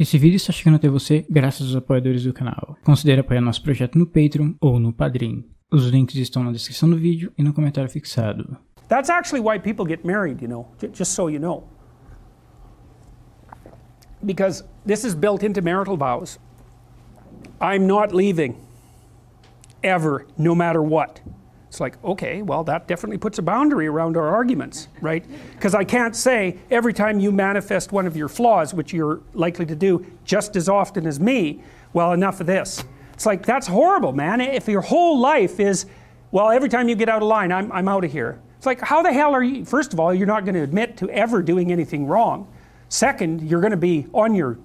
Esse vídeo está chegando até você graças aos apoiadores do canal. Considere apoiar nosso projeto no Patreon ou no Padrim. Os links estão na descrição do vídeo e no comentário fixado. That's actually why people get married, you know, just so you know. Because this is built into marital vows. I'm not leaving. Ever, no matter what. It's like, okay, well, that definitely puts a boundary around our arguments, right? Because I can't say every time you manifest one of your flaws, which you're likely to do just as often as me, well, enough of this. It's like, that's horrible, man. If your whole life is, well, every time you get out of line, I'm out of here. It's like, how the hell are you? First of all, you're not going to admit to ever doing anything wrong. Second, you're going to be on your,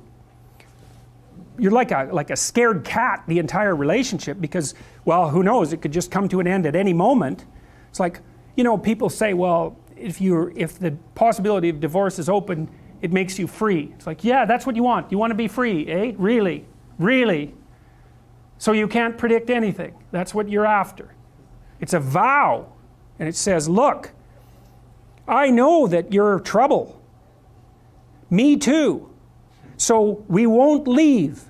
you're like a scared cat the entire relationship because, well, who knows, it could just come to an end at any moment. It's like, you know, people say, well, if the possibility of divorce is open, it makes you free. It's like, yeah, that's what you want. You want to be free, eh? Really? Really? So you can't predict anything. That's what you're after. It's a vow. And it says, look, I know that you're trouble. Me too. So we won't leave,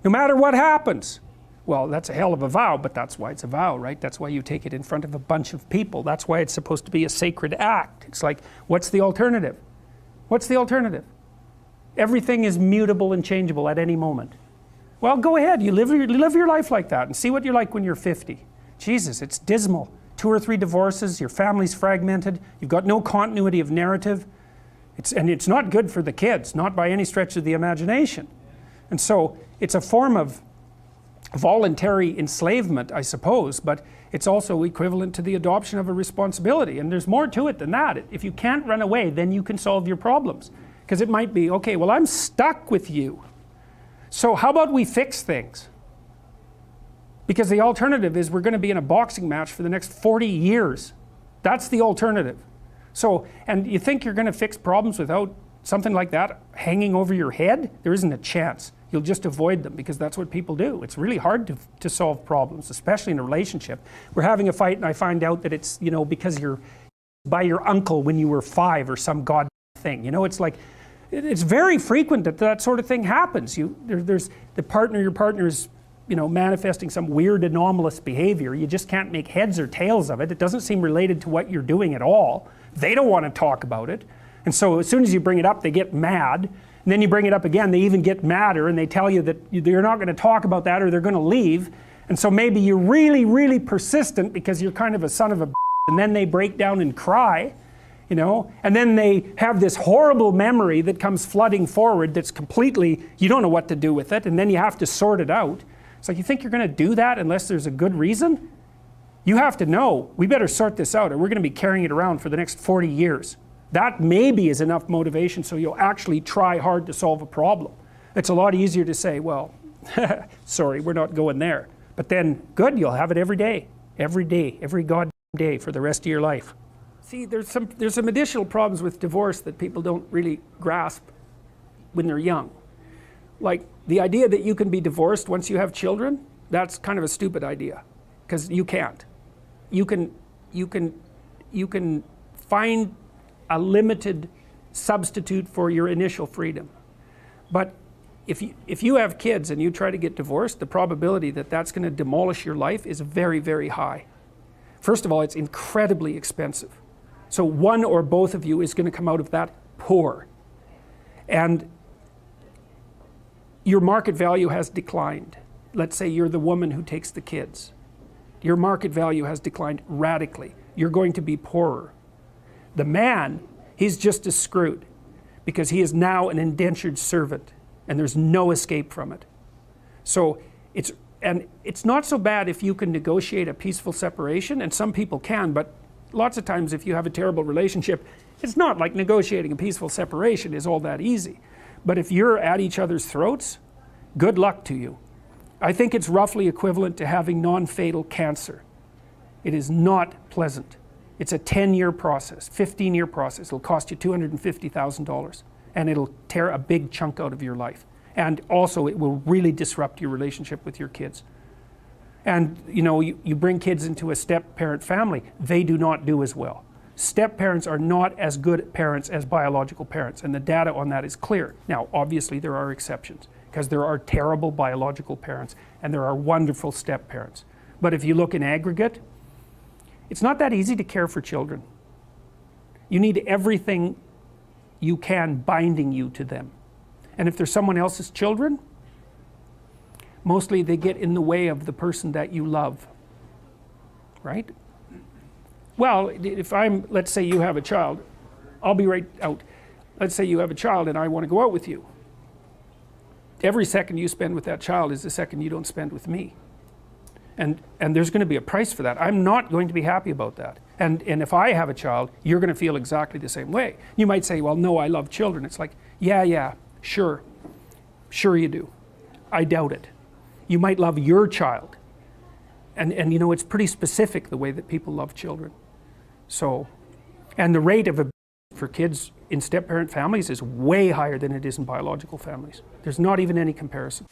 no matter what happens. Well, that's a hell of a vow, but that's why it's a vow, right? That's why you take it in front of a bunch of people. That's why it's supposed to be a sacred act. It's like, what's the alternative? What's the alternative? Everything is mutable and changeable at any moment. Well, go ahead, you live your life like that and see what you're like when you're 50. Jesus, it's dismal. 2 or 3 divorces, your family's fragmented, you've got no continuity of narrative. And it's not good for the kids, not by any stretch of the imagination. And so it's a form of voluntary enslavement, I suppose, but it's also equivalent to the adoption of a responsibility. And there's more to it than that. If you can't run away, then you can solve your problems. Because it might be, okay, well, I'm stuck with you. So how about we fix things? Because the alternative is we're going to be in a boxing match for the next 40 years. That's the alternative. So, and you think you're going to fix problems without something like that hanging over your head? There isn't a chance. You'll just avoid them because that's what people do. It's really hard to solve problems, especially in a relationship. We're having a fight and I find out that it's, you know, because you're by your uncle when you were 5 or some god thing. You know, it's like, it's very frequent that that sort of thing happens. There's your partner's, you know, manifesting some weird anomalous behavior. You just can't make heads or tails of it. It doesn't seem related to what you're doing at all. They don't want to talk about it. And so as soon as you bring it up, they get mad. And then you bring it up again, they even get madder and they tell you that you're not going to talk about that or they're going to leave. And so maybe you're really, really persistent because you're kind of a son of a and then they break down and cry, you know, and then they have this horrible memory that comes flooding forward that's completely, you don't know what to do with it, and then you have to sort it out. It's like, you think you're going to do that unless there's a good reason? You have to know, we better sort this out or we're going to be carrying it around for the next 40 years. That maybe is enough motivation so you'll actually try hard to solve a problem. It's a lot easier to say, well, sorry, we're not going there. But then, good, you'll have it every day, every goddamn day for the rest of your life. See, there's some additional problems with divorce that people don't really grasp when they're young. Like the idea that you can be divorced once you have children, that's kind of a stupid idea, because you can't. You can find a limited substitute for your initial freedom. But if you have kids and you try to get divorced, the probability that that's going to demolish your life is very, very high. First of all, it's incredibly expensive. So one or both of you is going to come out of that poor. And your market value has declined. Let's say you're the woman who takes the kids. Your market value has declined radically. You're going to be poorer. The man, he's just as screwed because he is now an indentured servant and there's no escape from it. So it's not so bad if you can negotiate a peaceful separation, and some people can, but lots of times if you have a terrible relationship, it's not like negotiating a peaceful separation is all that easy. But if you're at each other's throats, good luck to you. I think it's roughly equivalent to having non-fatal cancer. It is not pleasant. It's a 10-year process, 15-year process. It'll cost you $250,000 and it'll tear a big chunk out of your life. And also it will really disrupt your relationship with your kids. And you know, you bring kids into a step-parent family, they do not do as well. Step parents are not as good parents as biological parents, and the data on that is clear. Now, obviously, there are exceptions, because there are terrible biological parents, and there are wonderful step parents. But if you look in aggregate, it's not that easy to care for children. You need everything you can binding you to them. And if they're someone else's children, mostly they get in the way of the person that you love, right? Well, if let's say you have a child, I'll be right out. Let's say you have a child and I want to go out with you. Every second you spend with that child is the second you don't spend with me. And there's going to be a price for that. I'm not going to be happy about that. And if I have a child, you're going to feel exactly the same way. You might say, well, no, I love children. It's like, yeah, sure. Sure you do. I doubt it. You might love your child. And you know, it's pretty specific the way that people love children. So, and the rate of for kids in step-parent families is way higher than it is in biological families. There's not even any comparison.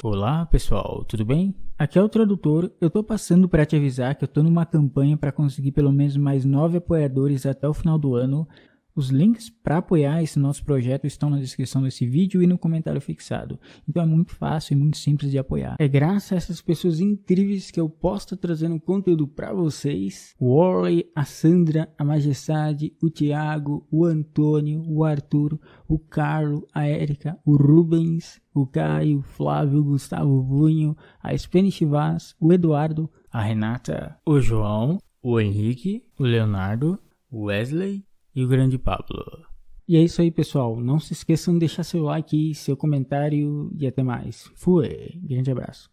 Olá pessoal, tudo bem? Aqui é o tradutor. Eu tô passando para te avisar que eu tô numa campanha para conseguir pelo menos mais 9 apoiadores até o final do ano. Os links para apoiar esse nosso projeto estão na descrição desse vídeo e no comentário fixado. Então é muito fácil e muito simples de apoiar. É graças a essas pessoas incríveis que eu posso estar trazendo conteúdo para vocês. O Warlei, a Sandra, a Majestade, o Thiago, o Antônio, o Arthur, o Carlo, a Erika, o Rubens, o Caio, o Flávio, o Gustavo, o Vunho, a Spanish.vaz, o Eduardo, a Renata, o João, o Henrique, o Leonardo, o Warlei e o grande Pablo. E é isso aí, pessoal. Não se esqueçam de deixar seu like, seu comentário e até mais. Fui! Grande abraço.